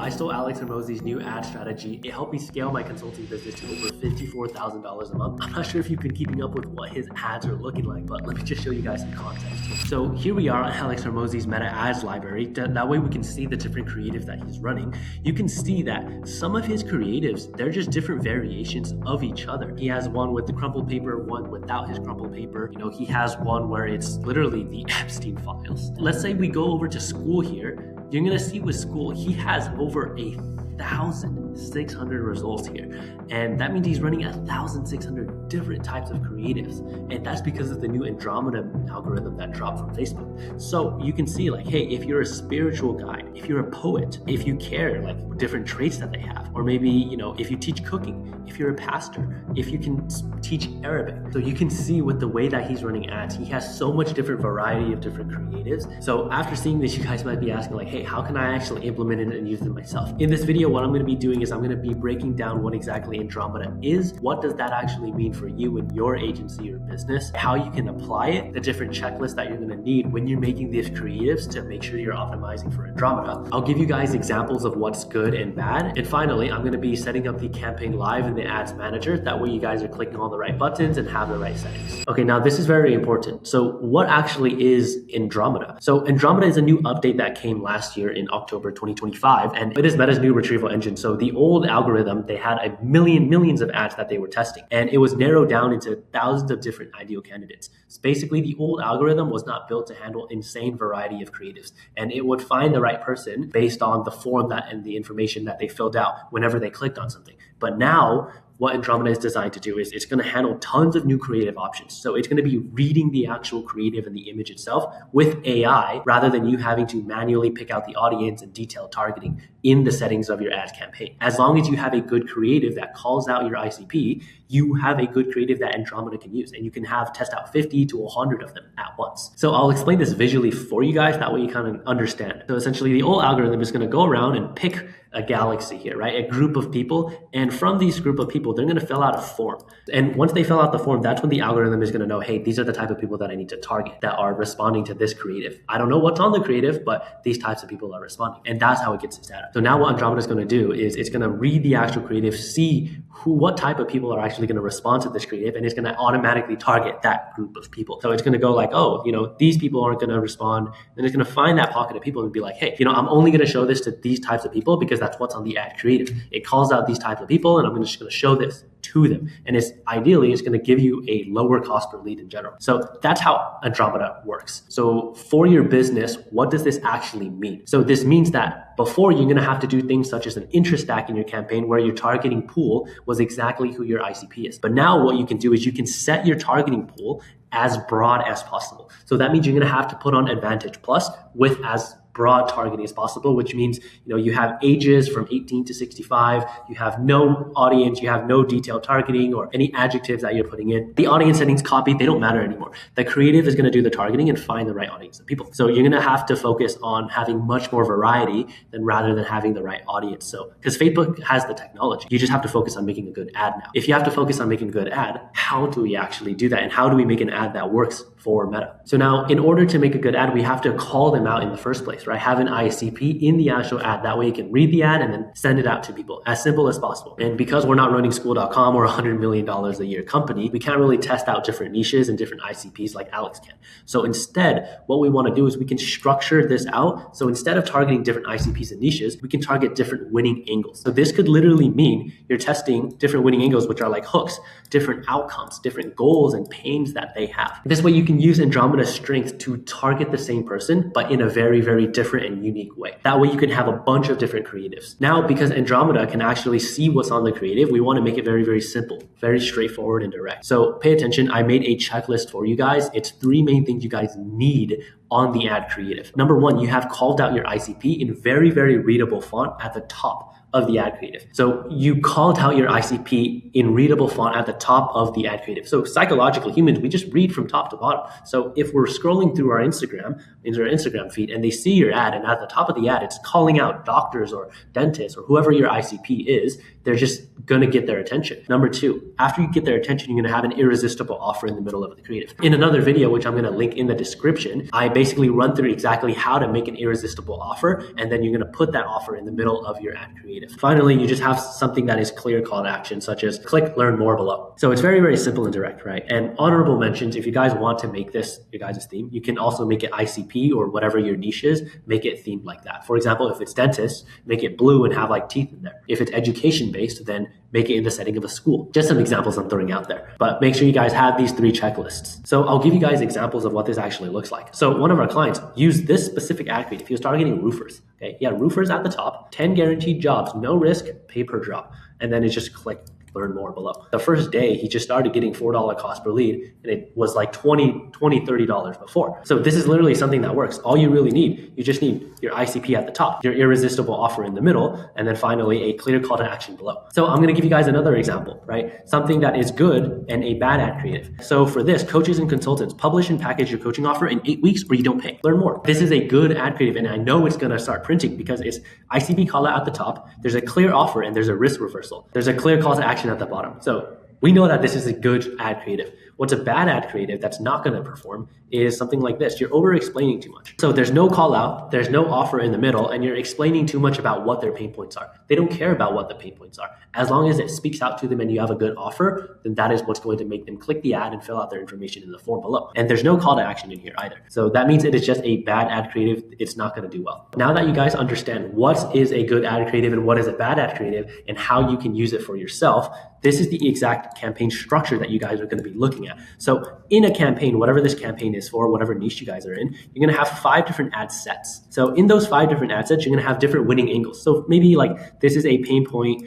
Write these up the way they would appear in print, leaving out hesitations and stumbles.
I stole Alex Hormozi's new ad strategy. It helped me scale my consulting business to over $54,000 a month. I'm not sure if you've been keeping up with what his ads are looking like, but let me just show you guys some context. So here we are on Alex Hormozi's meta ads library. That way we can see the different creatives that he's running. You can see that some of his creatives, they're just different variations of each other. He has one with the crumpled paper, one without his crumpled paper. He has one where it's literally the Epstein files. Let's say we go over to school here. You're gonna see with school, he has over 1,600 results here. And that means he's running 1,600 different types of creatives. And that's because of the new Andromeda algorithm that dropped from Facebook. So you can see like, hey, if you're a spiritual guide, if you're a poet, if you care like different traits that they have, or maybe, if you teach cooking, if you're a pastor, if you can teach Arabic. So you can see with the way that he's running ads, he has so much different variety of different creatives. So after seeing this, you guys might be asking like, hey, how can I actually implement it and use it myself? In this video, what I'm going to be doing is I'm going to be breaking down what exactly Andromeda is, what does that actually mean for you and your agency or business, how you can apply it, the different checklists that you're going to need when you're making these creatives to make sure you're optimizing for Andromeda. I'll give you guys examples of what's good and bad. And finally, I'm going to be setting up the campaign live in the ads manager. That way you guys are clicking all the right buttons and have the right settings. Okay, now this is very important. So what actually is Andromeda? So Andromeda is a new update that came last year in October 2025, and it is Meta's new retrieval engine. So the old algorithm, they had millions of ads that they were testing, and it was narrowed down into thousands of different ideal candidates. So basically, the old algorithm was not built to handle insane variety of creatives, and it would find the right person based on the form that and the information that they filled out whenever they clicked on something. But now, what Andromeda is designed to do is it's going to handle tons of new creative options. So it's going to be reading the actual creative and the image itself with AI rather than you having to manually pick out the audience and detailed targeting in the settings of your ad campaign. As long as you have a good creative that calls out your ICP, you have a good creative that Andromeda can use, and you can test out 50 to 100 of them at once. So I'll explain this visually for you guys, that way you kind of understand. So essentially the old algorithm is going to go around and pick a galaxy here, right? A group of people. And from these group of people, they're going to fill out a form. And once they fill out the form, that's when the algorithm is going to know, hey, these are the type of people that I need to target that are responding to this creative. I don't know what's on the creative, but these types of people are responding. And that's how it gets its data. So now what Andromeda is going to do is it's going to read the actual creative, see what type of people are actually going to respond to this creative, and it's going to automatically target that group of people. So it's going to go like, oh, these people aren't going to respond. And it's going to find that pocket of people and be like, hey, I'm only going to show this to these types of people because that's what's on the ad creative. It calls out these types of people, and I'm just going to show this to them. And it's going to give you a lower cost per lead in general. So that's how Andromeda works. So for your business, what does this actually mean? So this means that before, you're going to have to do things such as an interest stack in your campaign where your targeting pool was exactly who your ICP is. But now what you can do is you can set your targeting pool as broad as possible. So that means you're going to have to put on Advantage Plus with as broad targeting as possible, which means you have ages from 18 to 65, you have no audience, you have no detailed targeting or any adjectives that you're putting in. The audience settings copied, they don't matter anymore. The creative is going to do the targeting and find the right audience of people. So you're going to have to focus on having much more variety rather than having the right audience. So because Facebook has the technology, you just have to focus on making a good ad now. If you have to focus on making a good ad, how do we actually do that? And how do we make an ad that works for Meta? So now, in order to make a good ad, we have to call them out in the first place, right? Have an ICP in the actual ad. That way you can read the ad and then send it out to people as simple as possible. And because we're not running school.com or $100 million a year company, we can't really test out different niches and different ICPs like Alex can. So instead, what we want to do is we can structure this out. So instead of targeting different ICPs and niches, we can target different winning angles. So this could literally mean you're testing different winning angles, which are like hooks, different outcomes, different goals and pains that they have. This way you can use Andromeda's strength to target the same person, but in a very, very different and unique way. That way you can have a bunch of different creatives. Now, because Andromeda can actually see what's on the creative, we want to make it very, very simple, very straightforward and direct. So pay attention. I made a checklist for you guys. It's 3 main things you guys need on the ad creative. Number 1, you have called out your ICP in very, very readable font at the top of the ad creative. So you called out your ICP in readable font at the top of the ad creative. So psychologically, humans, we just read from top to bottom. So if we're scrolling through our Instagram feed and they see your ad, and at the top of the ad, it's calling out doctors or dentists or whoever your ICP is, they're just going to get their attention. Number two, after you get their attention, you're going to have an irresistible offer in the middle of the creative. In another video, which I'm going to link in the description, I basically run through exactly how to make an irresistible offer, and then you're going to put that offer in the middle of your ad creative. Finally, you just have something that is clear call to action, such as click learn more below. So it's very, very simple and direct, right? And honorable mentions, if you guys want to make this your guys' theme, you can also make it ICP or whatever your niche is, make it themed like that. For example, if it's dentist, make it blue and have like teeth in there. If it's education based, then make it in the setting of a school. Just some examples I'm throwing out there, but make sure you guys have these 3 checklists. So I'll give you guys examples of what this actually looks like. So one of our clients used this specific ad creative. He was targeting roofers. Okay, he had roofers at the top, 10 guaranteed jobs, no risk, pay per job, and then it's just click learn more below. The first day, he just started getting $4 cost per lead, and it was like $30 before. So this is literally something that works. All you really need, you just need your ICP at the top, your irresistible offer in the middle, and then finally a clear call to action below. So I'm going to give you guys another example, right? Something that is good and a bad ad creative. So for this, coaches and consultants, publish and package your coaching offer in 8 weeks or you don't pay. Learn more. This is a good ad creative, and I know it's going to start printing because it's ICP call out at the top, there's a clear offer, and there's a risk reversal. There's a clear call to action at the bottom. So we know that this is a good ad creative. What's a bad ad creative that's not going to perform is something like this. You're over explaining too much. So there's no call out, there's no offer in the middle, and you're explaining too much about what their pain points are. They don't care about what the pain points are. As long as it speaks out to them and you have a good offer, then that is what's going to make them click the ad and fill out their information in the form below. And there's no call to action in here either. So that means it is just a bad ad creative. It's not going to do well. Now that you guys understand what is a good ad creative and what is a bad ad creative and how you can use it for yourself, this is the exact campaign structure that you guys are going to be looking at. So in a campaign, whatever this campaign is for, whatever niche you guys are in, you're going to have 5 different ad sets. So in those 5 different ad sets, you're going to have different winning angles. So maybe like this is a pain point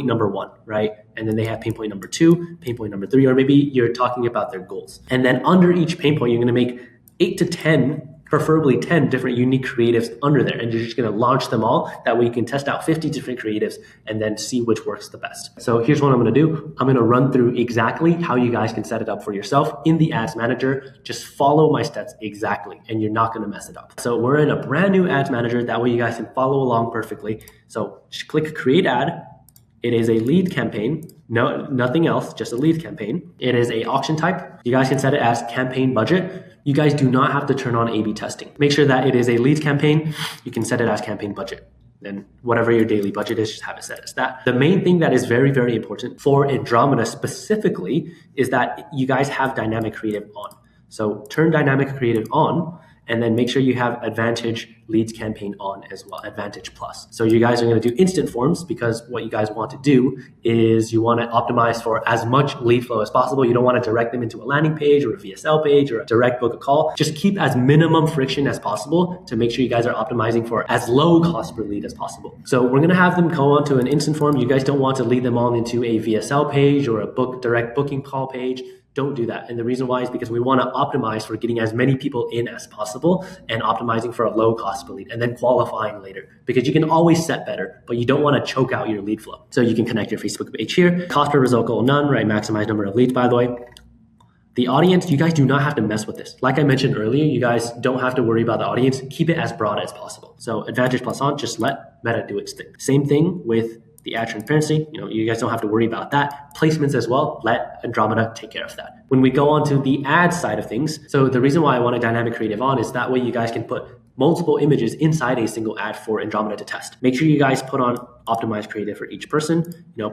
number 1, right? And then they have pain point number 2, pain point number 3, or maybe you're talking about their goals. And then under each pain point, you're going to make 8 to 10, preferably 10 different unique creatives under there. And you're just going to launch them all. That way you can test out 50 different creatives and then see which works the best. So here's what I'm going to do. I'm going to run through exactly how you guys can set it up for yourself in the ads manager. Just follow my steps exactly, and you're not going to mess it up. So we're in a brand new ads manager. That way you guys can follow along perfectly. So just click create ad. It is a lead campaign. No, nothing else, just a lead campaign. It is a auction type. You guys can set it as campaign budget. You guys do not have to turn on A/B testing. Make sure that it is a lead campaign. You can set it as campaign budget. Then whatever your daily budget is, just have it set as that. The main thing that is very, very important for Andromeda specifically is that you guys have dynamic creative on. So turn dynamic creative on, and then make sure you have Advantage leads campaign on as well, Advantage Plus. So you guys are going to do instant forms because what you guys want to do is you want to optimize for as much lead flow as possible. You don't want to direct them into a landing page or a VSL page or a direct book a call. Just keep as minimum friction as possible to make sure you guys are optimizing for as low cost per lead as possible. So we're going to have them go on to an instant form. You guys don't want to lead them on into a VSL page or a direct booking call page. Don't do that. And the reason why is because we want to optimize for getting as many people in as possible and optimizing for a low cost per lead and then qualifying later, because you can always set better, but you don't want to choke out your lead flow. So you can connect your Facebook page here. Cost per result goal, none, right? Maximize number of leads, by the way. The audience, you guys do not have to mess with this. Like I mentioned earlier, you guys don't have to worry about the audience. Keep it as broad as possible. So Advantage Plus on, just let Meta do its thing. Same thing with the ad transparency, you guys don't have to worry about that. Placements as well, let Andromeda take care of that. When we go on to the ad side of things, so the reason why I want a dynamic creative on is that way you guys can put multiple images inside a single ad for Andromeda to test. Make sure you guys put on optimized creative for each person,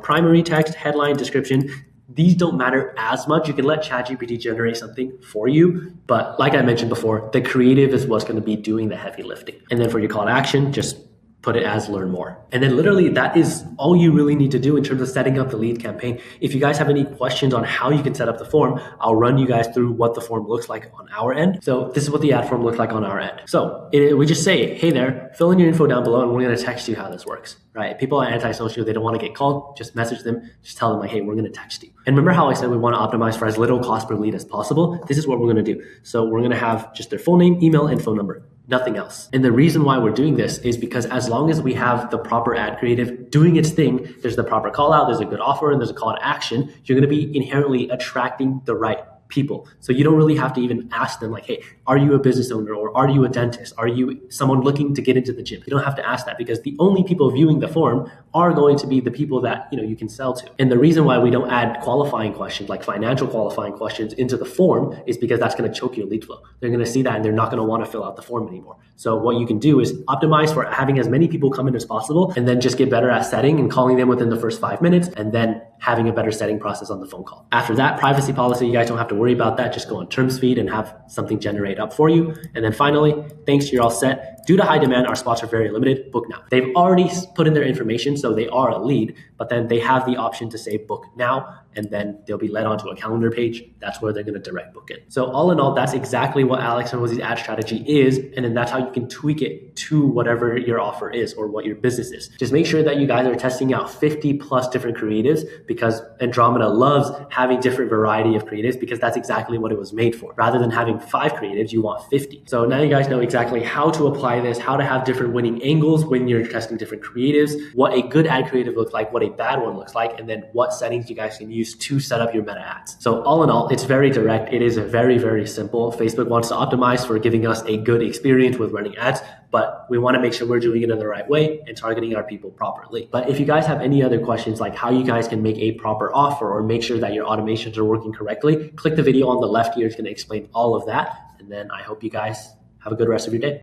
primary text, headline, description. These don't matter as much. You can let ChatGPT generate something for you, but like I mentioned before, the creative is what's going to be doing the heavy lifting. And then for your call to action, just put it as learn more. And then literally that is all you really need to do in terms of setting up the lead campaign. If you guys have any questions on how you can set up the form, I'll run you guys through what the form looks like on our end. So this is what the ad form looks like on our end. So we just say, hey there, fill in your info down below and we're going to text you how this works, right? People are antisocial, they don't want to get called, just message them, just tell them like, hey, we're going to text you. And remember how I said we want to optimize for as little cost per lead as possible? This is what we're going to do. So we're going to have just their full name, email, and phone number. Nothing else. And the reason why we're doing this is because as long as we have the proper ad creative doing its thing, there's the proper call out, there's a good offer, and there's a call to action, you're going to be inherently attracting the right people. So you don't really have to even ask them like, hey, are you a business owner or are you a dentist? Are you someone looking to get into the gym? You don't have to ask that because the only people viewing the form are going to be the people that you can sell to. And the reason why we don't add qualifying questions, like financial qualifying questions, into the form is because that's going to choke your lead flow. They're going to see that and they're not going to want to fill out the form anymore. So what you can do is optimize for having as many people come in as possible, and then just get better at setting and calling them within the first 5 minutes, and then having a better setting process on the phone call. After that, privacy policy, you guys don't have to worry about that. Just go on terms feed and have something generate up for you. And then finally, thanks, you're all set. Due to high demand, our spots are very limited. Book now. They've already put in their information, so they are a lead, but then they have the option to say book now, and then they'll be led onto a calendar page. That's where they're going to direct book it. So all in all, that's exactly what Alex Hormozi's ad strategy is, and then that's how you can tweak it to whatever your offer is or what your business is. Just make sure that you guys are testing out 50 plus different creatives, because Andromeda loves having different variety of creatives, because that's exactly what it was made for. Rather than having 5 creatives, you want 50. So now you guys know exactly how to apply this, how to have different winning angles when you're testing different creatives, what a good ad creative looks like, what a bad one looks like, and then what settings you guys can use to set up your meta ads. So all in all, it's very direct. It is very, very simple. Facebook wants to optimize for giving us a good experience with running ads, but we want to make sure we're doing it in the right way and targeting our people properly. But if you guys have any other questions, like how you guys can make a proper offer or make sure that your automations are working correctly, click the video on the left here. It's going to explain all of that. And then I hope you guys have a good rest of your day.